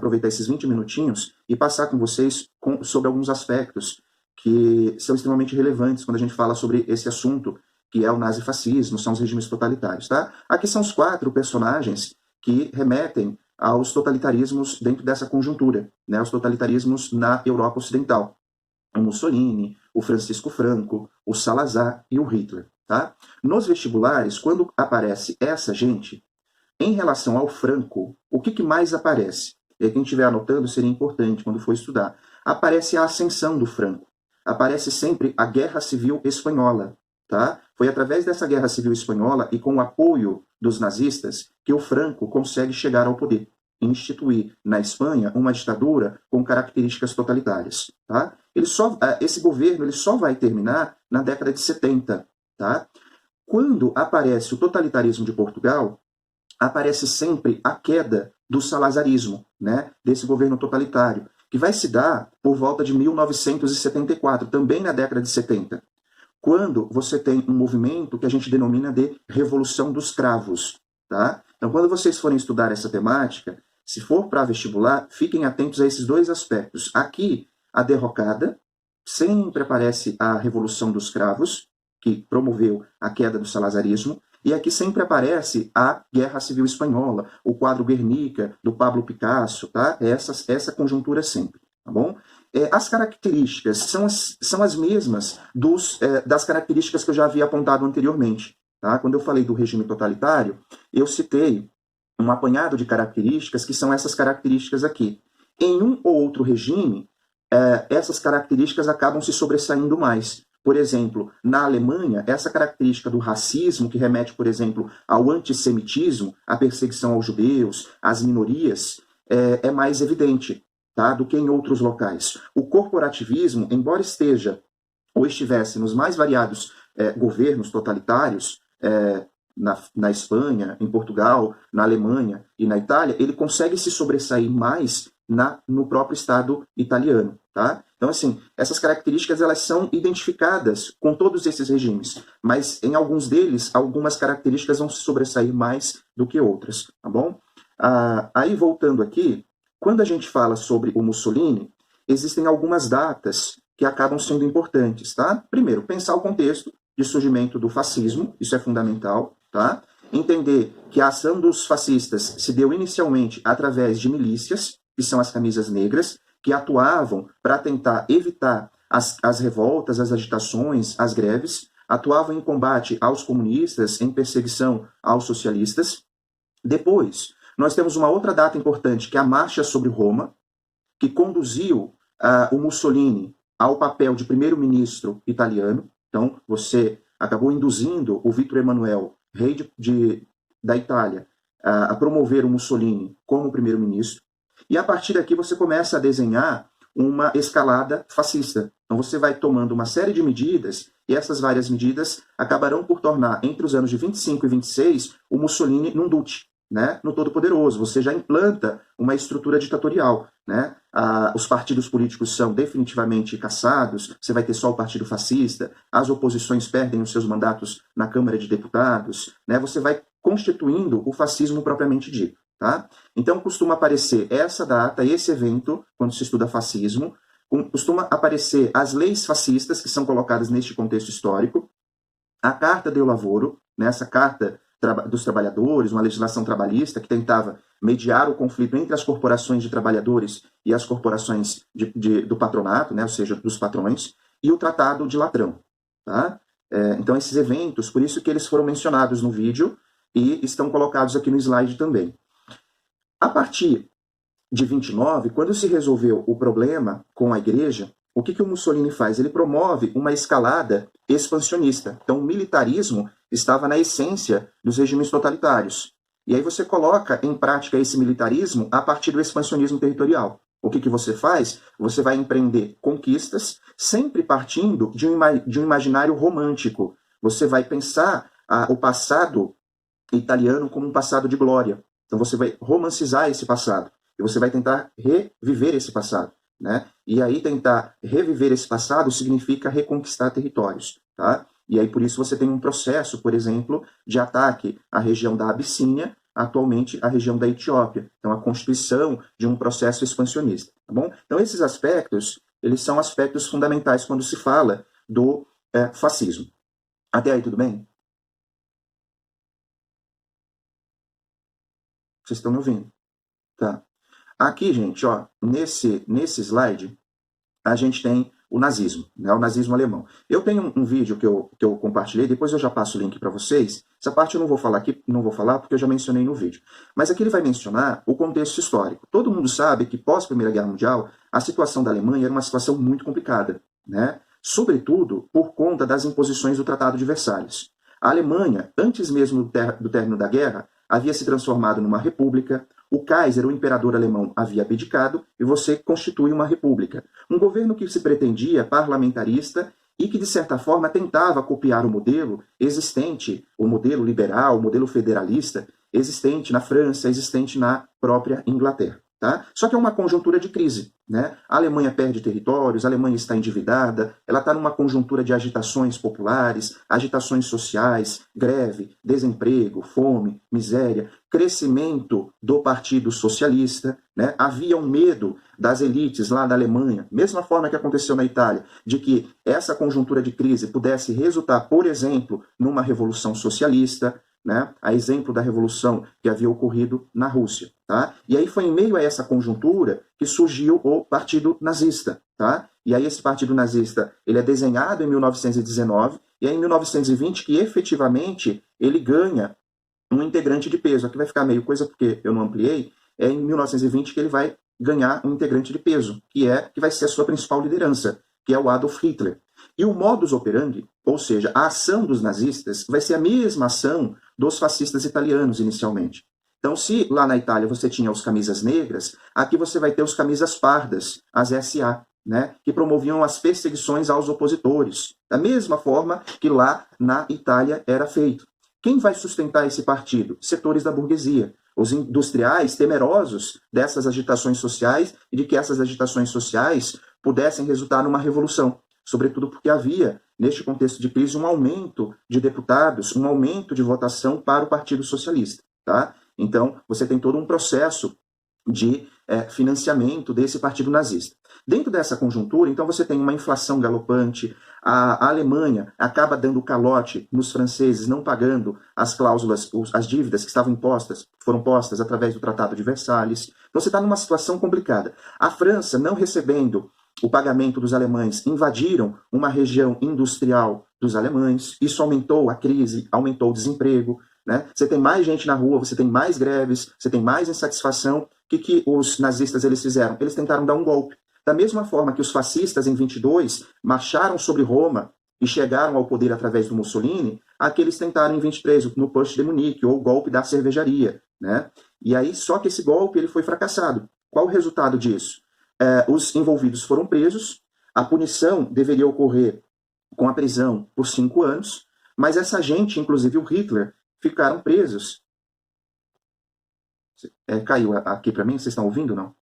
aproveitar esses 20 minutinhos e passar com vocês sobre alguns aspectos que são extremamente relevantes quando a gente fala sobre esse assunto, que é o nazifascismo, são os regimes totalitários, tá? Aqui são os 4 personagens que remetem aos totalitarismos dentro dessa conjuntura, né? Os totalitarismos na Europa Ocidental. O Mussolini, o Francisco Franco, o Salazar e o Hitler, tá? Nos vestibulares, quando aparece essa gente, em relação ao Franco, o que mais aparece? E quem estiver anotando seria importante quando for estudar. Aparece a ascensão do Franco. Aparece sempre a Guerra Civil Espanhola. Tá? Foi através dessa Guerra Civil Espanhola e com o apoio dos nazistas que o Franco consegue chegar ao poder e instituir na Espanha uma ditadura com características totalitárias. Tá? Esse governo ele só vai terminar na década de 70. Tá? Quando aparece o totalitarismo de Portugal, aparece sempre a queda do salazarismo, né, desse governo totalitário, que vai se dar por volta de 1974, também na década de 70, quando você tem um movimento que a gente denomina de Revolução dos Cravos. Tá? Então, quando vocês forem estudar essa temática, se for para vestibular, fiquem atentos a esses 2 aspectos. Aqui, a derrocada, sempre aparece a Revolução dos Cravos, que promoveu a queda do salazarismo, e aqui sempre aparece a Guerra Civil Espanhola, o quadro Guernica, do Pablo Picasso, tá? Essa conjuntura sempre, tá bom? As características são as mesmas das características que eu já havia apontado anteriormente, tá? Quando eu falei do regime totalitário, eu citei um apanhado de características que são essas características aqui. Em um ou outro regime, essas características acabam se sobressaindo mais. Por exemplo, na Alemanha, essa característica do racismo, que remete, por exemplo, ao antissemitismo, à perseguição aos judeus, às minorias, é mais evidente, tá, do que em outros locais. O corporativismo, embora esteja ou estivesse nos mais variados governos totalitários, na Espanha, em Portugal, na Alemanha e na Itália, ele consegue se sobressair mais no próprio Estado italiano. Tá? Então, assim, essas características elas são identificadas com todos esses regimes, mas em alguns deles, algumas características vão se sobressair mais do que outras, tá bom? Aí, voltando aqui, quando a gente fala sobre o Mussolini, existem algumas datas que acabam sendo importantes, tá? Primeiro, pensar o contexto de surgimento do fascismo, isso é fundamental, tá? Entender que a ação dos fascistas se deu inicialmente através de milícias, que são as camisas negras, que atuavam para tentar evitar as revoltas, as agitações, as greves, atuavam em combate aos comunistas, em perseguição aos socialistas. Depois, nós temos uma outra data importante, que é a Marcha sobre Roma, que conduziu o Mussolini ao papel de primeiro-ministro italiano. Então, você acabou induzindo o Vítor Emanuel, rei da Itália, a promover o Mussolini como primeiro-ministro. E a partir daqui você começa a desenhar uma escalada fascista. Então você vai tomando uma série de medidas, e essas várias medidas acabarão por tornar, entre os anos de 25 e 26, o Mussolini num duce, né, no Todo-Poderoso. Você já implanta uma estrutura ditatorial. Né? Os partidos políticos são definitivamente cassados, você vai ter só o Partido Fascista, as oposições perdem os seus mandatos na Câmara de Deputados, né? Você vai constituindo o fascismo propriamente dito. Tá? Então costuma aparecer essa data, esse evento, quando se estuda fascismo, costuma aparecer as leis fascistas que são colocadas neste contexto histórico, a Carta del Lavoro, né, essa Carta dos Trabalhadores, uma legislação trabalhista que tentava mediar o conflito entre as corporações de trabalhadores e as corporações do patronato, né, ou seja, dos patrões, e o Tratado de Latrão. Tá? Então esses eventos, por isso que eles foram mencionados no vídeo e estão colocados aqui no slide também. A partir de 29, quando se resolveu o problema com a igreja, o que o Mussolini faz? Ele promove uma escalada expansionista. Então, o militarismo estava na essência dos regimes totalitários. E aí você coloca em prática esse militarismo a partir do expansionismo territorial. O que você faz? Você vai empreender conquistas, sempre partindo de um imaginário romântico. Você vai pensar o passado italiano como um passado de glória. Então você vai romancizar esse passado e você vai tentar reviver esse passado, né? E aí tentar reviver esse passado significa reconquistar territórios, tá? E aí por isso você tem um processo, por exemplo, de ataque à região da Abissínia, atualmente a região da Etiópia. Então, a constituição de um processo expansionista, tá bom? Então, esses aspectos, eles são aspectos fundamentais quando se fala do fascismo. Até aí, tudo bem? Vocês estão me ouvindo? Tá. Aqui, gente, ó, nesse slide, a gente tem o nazismo, né, o nazismo alemão. Eu tenho um vídeo que eu compartilhei, depois eu já passo o link para vocês. Essa parte eu não vou falar aqui, não vou falar porque eu já mencionei no vídeo. Mas aqui ele vai mencionar o contexto histórico. Todo mundo sabe que pós Primeira Guerra Mundial, a situação da Alemanha era uma situação muito complicada, né? Sobretudo por conta das imposições do Tratado de Versalhes. A Alemanha, antes mesmo do término da guerra, havia se transformado numa república. O Kaiser, o imperador alemão, havia abdicado e você constitui uma república. Um governo que se pretendia parlamentarista e que, de certa forma, tentava copiar o modelo existente, o modelo liberal, o modelo federalista, existente na França, existente na própria Inglaterra. Tá? Só que é uma conjuntura de crise, né? A Alemanha perde territórios, a Alemanha está endividada, ela está numa conjuntura de agitações populares, agitações sociais, greve, desemprego, fome, miséria, crescimento do Partido Socialista, né? Havia um medo das elites lá da Alemanha, mesma forma que aconteceu na Itália, de que essa conjuntura de crise pudesse resultar, por exemplo, numa revolução socialista, né, a exemplo da revolução que havia ocorrido na Rússia. Tá? E aí foi em meio a essa conjuntura que surgiu o Partido Nazista. Tá? E aí esse Partido Nazista ele é desenhado em 1919 e é em 1920 que efetivamente ele ganha um integrante de peso. Aqui vai ficar meio coisa porque eu não ampliei. É em 1920 que ele vai ganhar um integrante de peso, que vai ser a sua principal liderança, que é o Adolf Hitler. E o modus operandi, ou seja, a ação dos nazistas, vai ser a mesma ação dos fascistas italianos inicialmente. Então, se lá na Itália você tinha os camisas negras, aqui você vai ter os camisas pardas, as SA, né, que promoviam as perseguições aos opositores, da mesma forma que lá na Itália era feito. Quem vai sustentar esse partido? Setores da burguesia. Os industriais temerosos dessas agitações sociais e de que essas agitações sociais pudessem resultar numa revolução. Sobretudo porque havia, neste contexto de crise, um aumento de deputados, um aumento de votação para o Partido Socialista. Tá? Então, você tem todo um processo de financiamento desse partido nazista. Dentro dessa conjuntura, então, você tem uma inflação galopante, a Alemanha acaba dando calote nos franceses, não pagando as cláusulas, as dívidas que foram postas através do Tratado de Versalhes. Então, você está numa situação complicada. A França, não recebendo o pagamento dos alemães, invadiram uma região industrial dos alemães, isso aumentou a crise, aumentou o desemprego, né? Você tem mais gente na rua, você tem mais greves, você tem mais insatisfação. O que os nazistas eles fizeram? Eles tentaram dar um golpe. Da mesma forma que os fascistas, em 22, marcharam sobre Roma e chegaram ao poder através do Mussolini, aqui eles tentaram em 23, no Putsch de Munique, ou o golpe da cervejaria. Né? E aí, só que esse golpe ele foi fracassado. Qual o resultado disso? Os envolvidos foram presos, a punição deveria ocorrer com a prisão por 5 anos, mas essa gente, inclusive o Hitler, ficaram presos. Caiu aqui para mim, vocês estão ouvindo ou não?